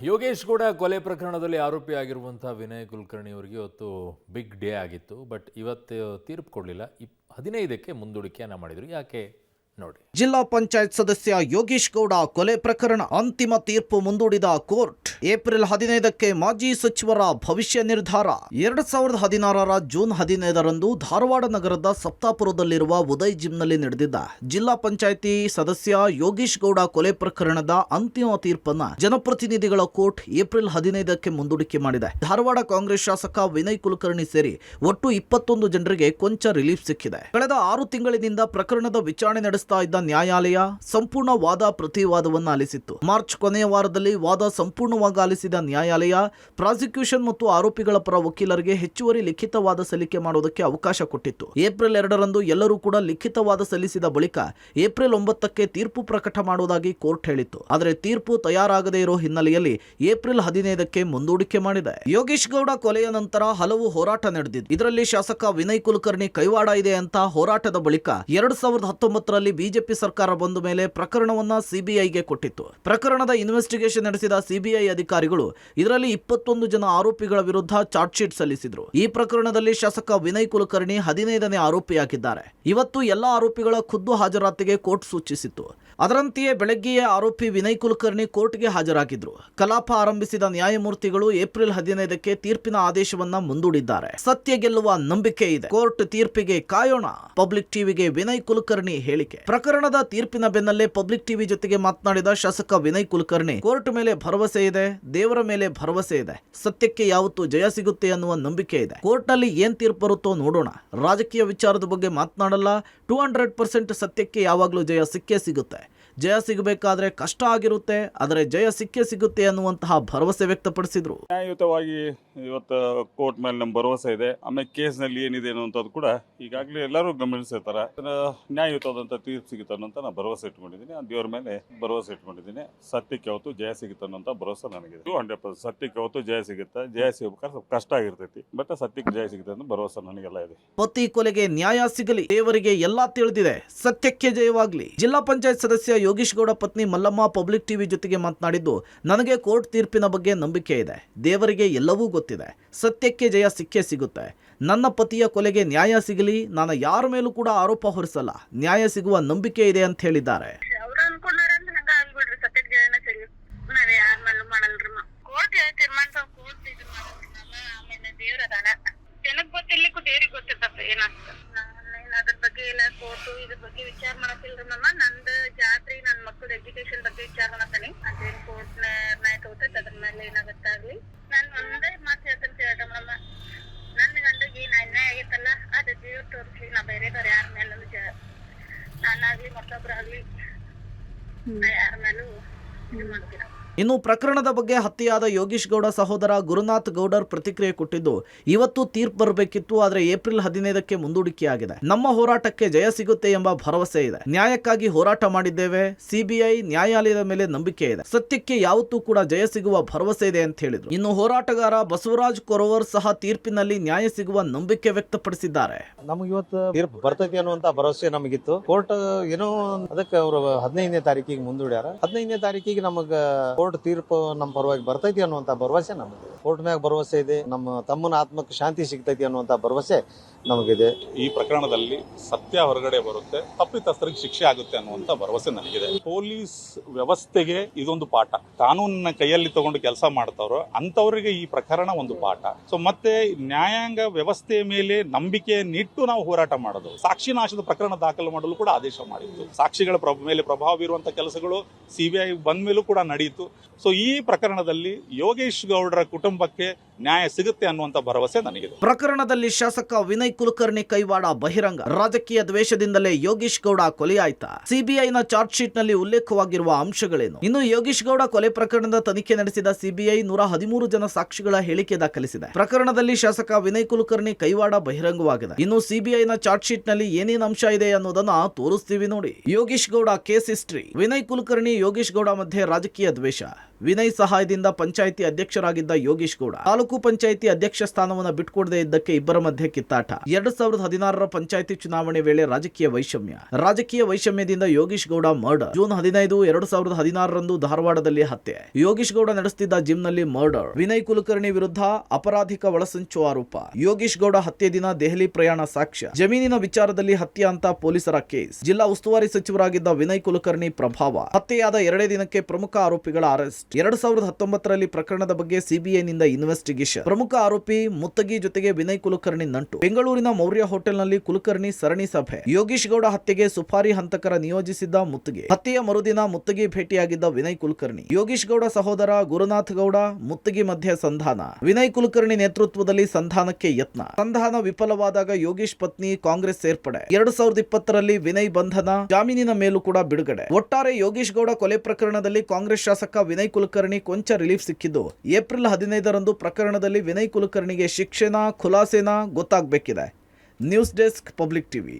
ಯೋಗೇಶ್ ಗೌಡ ಕೊಲೆ ಪ್ರಕರಣದಲ್ಲಿ ಆರೋಪಿಯಾಗಿರುವಂಥ ವಿನಯ್ ಕುಲಕರ್ಣಿ ಅವರಿಗೆ ಇವತ್ತು ಬಿಗ್ ಡೇ ಆಗಿತ್ತು. ಬಟ್ ಇವತ್ತು ತೀರ್ಪು ಕೊಡಲಿಲ್ಲ. 15ಕ್ಕೆ ಮುಂದೂಡಿಕೆಯನ್ನು ಮಾಡಿದರು. ಯಾಕೆ ನೋಡಿ. ಜಿಲ್ಲಾ ಪಂಚಾಯತ್ ಸದಸ್ಯ ಯೋಗೇಶ್ ಗೌಡ ಕೊಲೆ ಪ್ರಕರಣ ಅಂತಿಮ ತೀರ್ಪು ಮುಂದೂಡಿದ ಕೋರ್ಟ್. ಏಪ್ರಿಲ್ 15ಕ್ಕೆ ಮಾಜಿ ಸಚಿವರ ಭವಿಷ್ಯ ನಿರ್ಧಾರ. 2016ರ ಜೂನ್ 15ರಂದು ಧಾರವಾಡ ನಗರದ ಸಪ್ತಾಪುರದಲ್ಲಿರುವ ಉದಯ್ ಜಿಮ್ನಲ್ಲಿ ನಡೆದಿದ್ದ ಜಿಲ್ಲಾ ಪಂಚಾಯಿತಿ ಸದಸ್ಯ ಯೋಗೇಶ್ ಗೌಡ ಕೊಲೆ ಪ್ರಕರಣದ ಅಂತಿಮ ತೀರ್ಪನ್ನ ಜನಪ್ರತಿನಿಧಿಗಳ ಕೋರ್ಟ್ ಏಪ್ರಿಲ್ 15ಕ್ಕೆ ಮುಂದೂಡಿಕೆ ಮಾಡಿದೆ. ಧಾರವಾಡ ಕಾಂಗ್ರೆಸ್ ಶಾಸಕ ವಿನಯ್ ಕುಲಕರ್ಣಿ ಸೇರಿ ಒಟ್ಟು 21 ಜನರಿಗೆ ಕೊಂಚ ರಿಲೀಫ್ ಸಿಕ್ಕಿದೆ. ಕಳೆದ 6 ತಿಂಗಳಿನಿಂದ ಪ್ರಕರಣದ ವಿಚಾರಣೆ ನಡೆಸ್ತಾ ಇದ್ದ ನ್ಯಾಯಾಲಯ ಸಂಪೂರ್ಣ ವಾದ ಪ್ರತಿವಾದವನ್ನು ಆಲಿಸಿತ್ತು. ಮಾರ್ಚ್ ಕೊನೆಯ ವಾರದಲ್ಲಿ ವಾದ ಸಂಪೂರ್ಣವಾಗಿ ಆಲಿಸಿದ ನ್ಯಾಯಾಲಯ ಪ್ರಾಸಿಕ್ಯೂಷನ್ ಮತ್ತು ಆರೋಪಿಗಳ ಪರ ವಕೀಲರಿಗೆ ಹೆಚ್ಚುವರಿ ಲಿಖಿತವಾದ ಸಲ್ಲಿಕೆ ಮಾಡುವುದಕ್ಕೆ ಅವಕಾಶ ಕೊಟ್ಟಿತ್ತು. ಏಪ್ರಿಲ್ 2ರಂದು ಎಲ್ಲರೂ ಕೂಡ ಲಿಖಿತವಾದ ಸಲ್ಲಿಸಿದ ಬಳಿಕ ಏಪ್ರಿಲ್ 9ಕ್ಕೆ ತೀರ್ಪು ಪ್ರಕಟ ಮಾಡುವುದಾಗಿ ಕೋರ್ಟ್ ಹೇಳಿತ್ತು. ಆದರೆ ತೀರ್ಪು ತಯಾರಾಗದೇ ಇರೋ ಹಿನ್ನೆಲೆಯಲ್ಲಿ ಏಪ್ರಿಲ್ 15ಕ್ಕೆ ಮುಂದೂಡಿಕೆ ಮಾಡಿದೆ. ಯೋಗೇಶ್ ಗೌಡ ಕೊಲೆಯ ನಂತರ ಹಲವು ಹೋರಾಟ ನಡೆದಿದ್ದು, ಇದರಲ್ಲಿ ಶಾಸಕ ವಿನಯ್ ಕುಲಕರ್ಣಿ ಕೈವಾಡ ಇದೆ ಅಂತ ಹೋರಾಟದ ಬಳಿಕ 2019ರಲ್ಲಿ ಬಿಜೆಪಿ ಸರ್ಕಾರ ಬಂದ ಮೇಲೆ ಪ್ರಕರಣವನ್ನ ಸಿಬಿಐಗೆ ಕೊಟ್ಟಿತ್ತು. ಪ್ರಕರಣದ ಇನ್ವೆಸ್ಟಿಗೇಷನ್ ನಡೆಸಿದ ಸಿಬಿಐ ಅಧಿಕಾರಿಗಳು ಇದರಲ್ಲಿ 21 ಜನ ಆರೋಪಿಗಳ ವಿರುದ್ಧ ಚಾರ್ಜ್ ಶೀಟ್ ಸಲ್ಲಿಸಿದ್ರು. ಈ ಪ್ರಕರಣದಲ್ಲಿ ಶಾಸಕ ವಿನಯ್ ಕುಲಕರ್ಣಿ 15ನೇ ಆರೋಪಿಯಾಗಿದ್ದಾರೆ. ಇವತ್ತು ಎಲ್ಲ ಆರೋಪಿಗಳ ಖುದ್ದು ಹಾಜರಾತಿಗೆ ಕೋರ್ಟ್ ಸೂಚಿಸಿತ್ತು. ಅದರಂತೆಯೇ ಬೆಳಗ್ಗೆಯೇ ಆರೋಪಿ ವಿನಯ್ ಕುಲಕರ್ಣಿ ಕೋರ್ಟ್ಗೆ ಹಾಜರಾಗಿದ್ರು. ಕಲಾಪ ಆರಂಭಿಸಿದ ನ್ಯಾಯಮೂರ್ತಿಗಳು ಏಪ್ರಿಲ್ 15ಕ್ಕೆ ತೀರ್ಪಿನ ಆದೇಶವನ್ನ ಮುಂದೂಡಿದ್ದಾರೆ. ಸತ್ಯ ಗೆಲ್ಲುವ ನಂಬಿಕೆ ಇದೆ. ಕೋರ್ಟ್ ತೀರ್ಪಿಗೆ ಕಾಯೋಣ. ಪಬ್ಲಿಕ್ ಟಿವಿಗೆ ವಿನಯ್ ಕುಲಕರ್ಣಿ ಹೇಳಿಕೆ. ಪ್ರಕರಣದ ತೀರ್ಪಿನ ಬೆನ್ನಲ್ಲೇ ಪಬ್ಲಿಕ್ ಟಿವಿ ಜೊತೆಗೆ ಮಾತನಾಡಿದ ಶಾಸಕ ವಿನಯ್ ಕುಲಕರ್ಣಿ, ಕೋರ್ಟ್ ಮೇಲೆ ಭರವಸೆ ಇದೆ, ದೇವರ ಮೇಲೆ ಭರವಸೆ ಇದೆ, ಸತ್ಯಕ್ಕೆ ಯಾವತ್ತೂ ಜಯ ಸಿಗುತ್ತೆ ಅನ್ನುವ ನಂಬಿಕೆ ಇದೆ. ಕೋರ್ಟ್ ನಲ್ಲಿ ಏನ್ ತೀರ್ಪು ಬರುತ್ತೋ ನೋಡೋಣ. ರಾಜಕೀಯ ವಿಚಾರದ ಬಗ್ಗೆ ಮಾತನಾಡಲ್ಲ. 200% ಸತ್ಯಕ್ಕೆ ಯಾವಾಗಲೂ ಜಯ ಸಿಕ್ಕೇ ಸಿಗುತ್ತೆ. ಜಯ ಸಿಗಬೇಕಾದ್ರೆ ಕಷ್ಟ ಆಗಿರುತ್ತೆ, ಆದರೆ ಜಯ ಸಿಕ್ಕೇ ಸಿಗುತ್ತೆ ಅನ್ನುವಂತಹ ಭರವಸೆ ವ್ಯಕ್ತಪಡಿಸಿದ್ರು. ನ್ಯಾಯಯುತವಾಗಿ ಇವತ್ತು ಕೋರ್ಟ್ ಮೇಲೆ ನಮ್ಮ ಭರವಸೆ ಇದೆ. ಆಮೇಲೆ ಕೇಸ್ನಲ್ಲಿ ಏನಿದೆ ಅನ್ನುವಂಥದ್ದು ಕೂಡ ಈಗಾಗಲೇ ಎಲ್ಲರೂ ಗಮನಿಸಿರ್ತಾರೆ. ನ್ಯಾಯಯುತವಾದಂಥ ತೀರ್ಪು ಸಿಗುತ್ತೆ ಅನ್ನೋಂಥ ನಾನು ಭರವಸೆ ಇಟ್ಕೊಂಡಿದ್ದೀನಿ. ದೇವರ ಮೇಲೆ ಭರವಸೆ ಇಟ್ಕೊಂಡಿದ್ದೀನಿ. ಸತ್ಯಕ್ಕೆ ಯಾವತ್ತು ಜಯ ಸಿಗುತ್ತೆ ಅನ್ನೋಂಥ ಭರವಸೆ ನನಗಿದೆ. 200% ಸತ್ಯಕ್ಕೆ ಯಾವತ್ತು ಜಯ ಸಿಗುತ್ತೆ. ಜಯ ಸಿಗಬೇಕಾದ್ರೆ ಸ್ವಲ್ಪ ಕಷ್ಟ ಆಗಿರ್ತೈತಿ, ಬಟ್ ಸತ್ಯಕ್ಕೆ ಜಯ ಸಿಗುತ್ತೆ ಅನ್ನೋ ಭರವಸೆ ನನಗೆಲ್ಲ ಇದೆ. ಪತಿ ಕೊಲೆಗೆ ನ್ಯಾಯ ಸಿಗಲಿ, ದೇವರಿಗೆ ಎಲ್ಲಾ ತಿಳಿದಿದೆ, ಸತ್ಯಕ್ಕೆ ಜಯವಾಗ್ಲಿ. ಜಿಲ್ಲಾ ಪಂಚಾಯತ್ ಸದಸ್ಯ ಯೋಗೇಶ್ ಗೌಡ ಪತ್ನಿ ಮಲ್ಲಮ್ಮ ಪಬ್ಲಿಕ್ ಟಿವಿ ಜೊತೆಗೆ ಮಾತನಾಡಿದ್ದು, ನನಗೆ ಕೋರ್ಟ್ ತೀರ್ಪಿನ ಬಗ್ಗೆ ನಂಬಿಕೆ ಇದೆ, ದೇವರಿಗೆ ಎಲ್ಲವೂ ಗೊತ್ತಿದೆ, ಸತ್ಯಕ್ಕೆ ಜಯ ಸಿಕ್ಕೇ ಸಿಗುತ್ತೆ. ನನ್ನ ಪತಿಯ ಕೊಲೆಗೆ ನ್ಯಾಯ ಸಿಗಲಿ, ನಾನು ಯಾರ ಮೇಲೂ ಕೂಡ ಆರೋಪ ಹೊರಿಸಲ್ಲ, ನ್ಯಾಯ ಸಿಗುವ ನಂಬಿಕೆ ಇದೆ ಅಂತ ಹೇಳಿದ್ದಾರೆ. ಅದ್ರ ಬಗ್ಗೆ ಇಲ್ಲ, ಕೋರ್ಟು ಇದ್ರ ಬಗ್ಗೆ ವಿಚಾರ ಮಾಡತ್ತಿಲ್ರಿ ಮಮ್ಮ. ನಂದು ಜಾತ್ರೆ ನನ್ನ ಮಕ್ಕಳ ಎಜುಕೇಶನ್ ಬಗ್ಗೆ ವಿಚಾರ ಮಾಡತ್ತೀನಿ. ಅದೇನ್ ಕೋರ್ಟ್ ನಿರ್ಣಯ ತಗೋತೈತೆ, ಅದ್ರ ಮೇಲೆ ಏನಾಗತ್ತಾಗ್ಲಿ. ನಾನು ಒಂದೇ ಮಾತು ಹೇಳ್ತಂತ ಹೇಳ್ದೆ ಮಮ್ಮ, ನನ್ನ ಗಂಡಗೆ ಏನ್ ಅನ್ಯಾಯ ಆಗೈತಲ್ಲ ಅದು ದೇವ್ರ ತೋರಿಸ್ಲಿ. ನಾ ಬೇರೆದವ್ರು ಯಾರ ಮೇಲೂ ನಾನಾಗ್ಲಿ ಮತ್ತೊಬ್ರಾಗ್ಲಿ ಯಾರ ಮೇಲೂ ಇದು ಮಾಡ್ತೀರ. ಇನ್ನು ಪ್ರಕರಣದ ಬಗ್ಗೆ ಹತ್ಯೆಯಾದ ಯೋಗೇಶ್ ಗೌಡ ಸಹೋದರ ಗುರುನಾಥ್ ಗೌಡರ್ ಪ್ರತಿಕ್ರಿಯೆ ಕೊಟ್ಟಿದ್ದು, ಇವತ್ತು ತೀರ್ಪು ಬರಬೇಕಿತ್ತು, ಆದರೆ ಏಪ್ರಿಲ್ 15ಕ್ಕೆ ಮುಂದೂಡಿಕೆಯಾಗಿದೆ. ನಮ್ಮ ಹೋರಾಟಕ್ಕೆ ಜಯ ಸಿಗುತ್ತೆ ಎಂಬ ಭರವಸೆ ಇದೆ. ನ್ಯಾಯಕ್ಕಾಗಿ ಹೋರಾಟ ಮಾಡಿದ್ದೇವೆ. ಸಿಬಿಐ ನ್ಯಾಯಾಲಯದ ಮೇಲೆ ನಂಬಿಕೆ ಇದೆ. ಸತ್ಯಕ್ಕೆ ಯಾವತ್ತೂ ಕೂಡ ಜಯ ಸಿಗುವ ಭರವಸೆ ಇದೆ ಅಂತ ಹೇಳಿದ್ರು. ಇನ್ನು ಹೋರಾಟಗಾರ ಬಸವರಾಜ್ ಕೊರವರ್ ಸಹ ತೀರ್ಪಿನಲ್ಲಿ ನ್ಯಾಯ ಸಿಗುವ ನಂಬಿಕೆ ವ್ಯಕ್ತಪಡಿಸಿದ್ದಾರೆ. ನಮಗೆ ಇವತ್ತು ತೀರ್ಪು ಬರ್ತೈತಿ ಅನ್ನುವಂತ ಭರವಸೆ ನಮಗಿತ್ತು. ಕೋರ್ಟ್ ಏನೋ ಅದಕ್ಕೆ ಅವರು 15ನೇ ತಾರೀಕಿಗೆ ಮುಂದೂಡ್ಯಾರ. 15ನೇ ತಾರೀಕಿಗೆ ನಮಗ ಕೋರ್ಟ್ ತೀರ್ಪು ನಮ್ಮ ಪರವಾಗಿ ಬರ್ತೈತಿ ಅನ್ನುವಂತ ಭರವಸೆ ನಮಗೆ. ಕೋರ್ಟ್ ಮ್ಯಾಗ ಭರವಸೆ ಇದೆ. ನಮ್ಮ ತಮ್ಮನ ಆತ್ಮಕ್ಕೆ ಶಾಂತಿ ಸಿಗ್ತೈತಿ ಅನ್ನುವಂತ ಭರವಸೆ ನಮಗಿದೆ. ಈ ಪ್ರಕರಣದಲ್ಲಿ ಸತ್ಯ ಹೊರಗಡೆ ಬರುತ್ತೆ, ತಪ್ಪಿತಸ್ಥರಿಗೆ ಶಿಕ್ಷೆ ಆಗುತ್ತೆ ಅನ್ನುವಂತ ಭರವಸೆ ನನಗಿದೆ. ಪೊಲೀಸ್ ವ್ಯವಸ್ಥೆಗೆ ಇದೊಂದು ಪಾಠ. ಕಾನೂನಿನ ಕೈಯಲ್ಲಿ ತಗೊಂಡು ಕೆಲಸ ಮಾಡ್ತಾರೋ ಅಂತವರಿಗೆ ಈ ಪ್ರಕರಣ ಒಂದು ಪಾಠ. ಸೊ ಮತ್ತೆ ನ್ಯಾಯಾಂಗ ವ್ಯವಸ್ಥೆಯ ಮೇಲೆ ನಂಬಿಕೆಯನ್ನಿಟ್ಟು ನಾವು ಹೋರಾಟ ಮಾಡೋದು. ಸಾಕ್ಷಿ ನಾಶದ ಪ್ರಕರಣ ದಾಖಲು ಮಾಡಲು ಕೂಡ ಆದೇಶ ಮಾಡಿತ್ತು. ಸಾಕ್ಷಿಗಳ ಮೇಲೆ ಪ್ರಭಾವ ಬೀರುವಂತ ಕೆಲಸಗಳು ಸಿಬಿಐ ಬಂದ ಮೇಲೂ ಕೂಡ ನಡೆಯಿತು. ಸೊ ಈ ಪ್ರಕರಣದಲ್ಲಿ ಯೋಗೇಶ್ ಗೌಡರ ಕುಟುಂಬಕ್ಕೆ ನ್ಯಾಯ ಸಿಗುತ್ತೆ ಅನ್ನುವಂತ ಭರವಸೆ ನನಗಿದೆ. ಪ್ರಕರಣದಲ್ಲಿ ಶಾಸಕ ವಿನಯ್ ಕುಲಕರ್ಣಿ ಕೈವಾಡ ಬಹಿರಂಗ. ರಾಜಕೀಯ ದ್ವೇಷದಿಂದಲೇ ಯೋಗೇಶ್ ಗೌಡ ಕೊಲೆಯಾಯ್ತಾ? ಸಿಬಿಐನ ಚಾರ್ಜ್ ಶೀಟ್ ನಲ್ಲಿ ಉಲ್ಲೇಖವಾಗಿರುವ ಅಂಶಗಳೇನು? ಇನ್ನು ಯೋಗೇಶ್ ಗೌಡ ಕೊಲೆ ಪ್ರಕರಣದ ತನಿಖೆ ನಡೆಸಿದ ಸಿಬಿಐ 113 ಜನ ಸಾಕ್ಷಿಗಳ ಹೇಳಿಕೆ ದಾಖಲಿಸಿದೆ. ಪ್ರಕರಣದಲ್ಲಿ ಶಾಸಕ ವಿನಯ್ ಕುಲಕರ್ಣಿ ಕೈವಾಡ ಬಹಿರಂಗವಾಗಿದೆ. ಇನ್ನು ಸಿಬಿಐನ ಚಾರ್ಜ್ ಶೀಟ್ ನಲ್ಲಿ ಏನೇನು ಅಂಶ ಇದೆ ಅನ್ನೋದನ್ನ ತೋರಿಸ್ತೀವಿ ನೋಡಿ. Yogesh Gowda case history. ವಿನಯ್ ಕುಲಕರ್ಣಿ ಯೋಗೇಶ್ ಗೌಡ ಮಧ್ಯೆ ರಾಜಕೀಯ ದ್ವೇಷ. ವಿನಯ್ ಸಹಾಯದಿಂದ ಪಂಚಾಯಿತಿ ಅಧ್ಯಕ್ಷರಾಗಿದ್ದ ಯೋಗೇಶ್ ಗೌಡ ತಾಲೂಕು ಪಂಚಾಯಿತಿ ಅಧ್ಯಕ್ಷ ಸ್ಥಾನವನ್ನು ಬಿಟ್ಟುಕೊಡದೇ ಇದ್ದಕ್ಕೆ ಇಬ್ಬರ ಮಧ್ಯೆ ಕಿತ್ತಾಟ. 2016 ಪಂಚಾಯಿತಿ ಚುನಾವಣೆ ವೇಳೆ ರಾಜಕೀಯ ವೈಷಮ್ಯದಿಂದ ಯೋಗೀಶ್ ಗೌಡ ಮರ್ಡರ್. ಜೂನ್ 15, 2016 ಧಾರವಾಡದಲ್ಲಿ ಹತ್ಯೆ. ಯೋಗೀಶ್ ಗೌಡ ನಡೆಸುತ್ತಿದ್ದ ಜಿಮ್ನಲ್ಲಿ ಮರ್ಡರ್. ವಿನಯ್ ಕುಲಕರ್ಣಿ ವಿರುದ್ಧ ಅಪರಾಧಿಕ ಒಳಸಂಚು ಆರೋಪ. ಯೋಗೀಶ್ ಗೌಡ ಹತ್ಯೆ ದಿನ ದೆಹಲಿ ಪ್ರಯಾಣ ಸಾಕ್ಷ್ಯ. ಜಮೀನಿನ ವಿಚಾರದಲ್ಲಿ ಹತ್ಯೆ ಅಂತ ಪೊಲೀಸರ ಕೇಸ್. ಜಿಲ್ಲಾ ಉಸ್ತುವಾರಿ ಸಚಿವರಾಗಿದ್ದ ವಿನಯ್ ಕುಲಕರ್ಣಿ ಪ್ರಭಾವ. ಹತ್ಯೆಯಾದ 2 ದಿನಕ್ಕೆ ಪ್ರಮುಖ ಆರೋಪಿಗಳ ಅರೆಸ್ಟ್. 2019ರಲ್ಲಿ ಪ್ರಕರಣದ ಬಗ್ಗೆ ಸಿಬಿಐನಿಂದ ಇನ್ವೆಸ್ಟಿಗೇಷನ್. ಪ್ರಮುಖ ಆರೋಪಿ ಮುತ್ತಗಿ ಜೊತೆಗೆ ವಿನಯ್ ಕುಲಕರ್ಣಿ ನಂಟು. ಬೆಂಗಳೂರಿನ ಮೌರ್ಯ ಹೋಟೆಲ್ನಲ್ಲಿ ಕುಲಕರ್ಣಿ ಸರಣಿ ಸಭೆ. ಯೋಗೀಶ್ ಗೌಡ ಹತ್ಯೆಗೆ ಸುಪಾರಿ ಹಂತಕರ ನಿಯೋಜಿಸಿದ್ದ ಮುತ್ತಗಿ. ಹತ್ಯೆಯ ಮರುದಿನ ಮುತ್ತಗಿ ಭೇಟಿಯಾಗಿದ್ದ ವಿನಯ್ ಕುಲಕರ್ಣಿ. ಯೋಗೀಶ್ ಗೌಡ ಸಹೋದರ ಗುರುನಾಥ್ ಗೌಡ ಮುತ್ತಗಿ ಮಧ್ಯೆ ಸಂಧಾನ. ವಿನಯ್ ಕುಲಕರ್ಣಿ ನೇತೃತ್ವದಲ್ಲಿ ಸಂಧಾನಕ್ಕೆ ಯತ್ನ. ಸಂಧಾನ ವಿಫಲವಾದಾಗ ಯೋಗೀಶ್ ಪತ್ನಿ ಕಾಂಗ್ರೆಸ್ ಸೇರ್ಪಡೆ. 2020ರಲ್ಲಿ ವಿನಯ್ ಬಂಧನ, ಜಾಮೀನಿನ ಮೇಲೂ ಕೂಡ ಬಿಡುಗಡೆ. ಒಟ್ಟಾರೆ ಯೋಗೀಶ್ ಗೌಡ ಕೊಲೆ ಪ್ರಕರಣದಲ್ಲಿ ಕಾಂಗ್ರೆಸ್ ಶಾಸಕ ವಿನಯ್ ಕುಲಕರ್ಣಿ ಕೊಂಚ ರಿಲೀಫ್ ಸಿಕ್ಕಿದ್ದು, ಏಪ್ರಿಲ್ 15ರಂದು ಪ್ರಕರಣದಲ್ಲಿ ವಿನಯ್ ಕುಲಕರ್ಣಿಗೆ ಶಿಕ್ಷೆನಾ ಖುಲಾಸೆನಾ ಗೊತ್ತಾಗಬೇಕಿದೆ. News desk, public TV.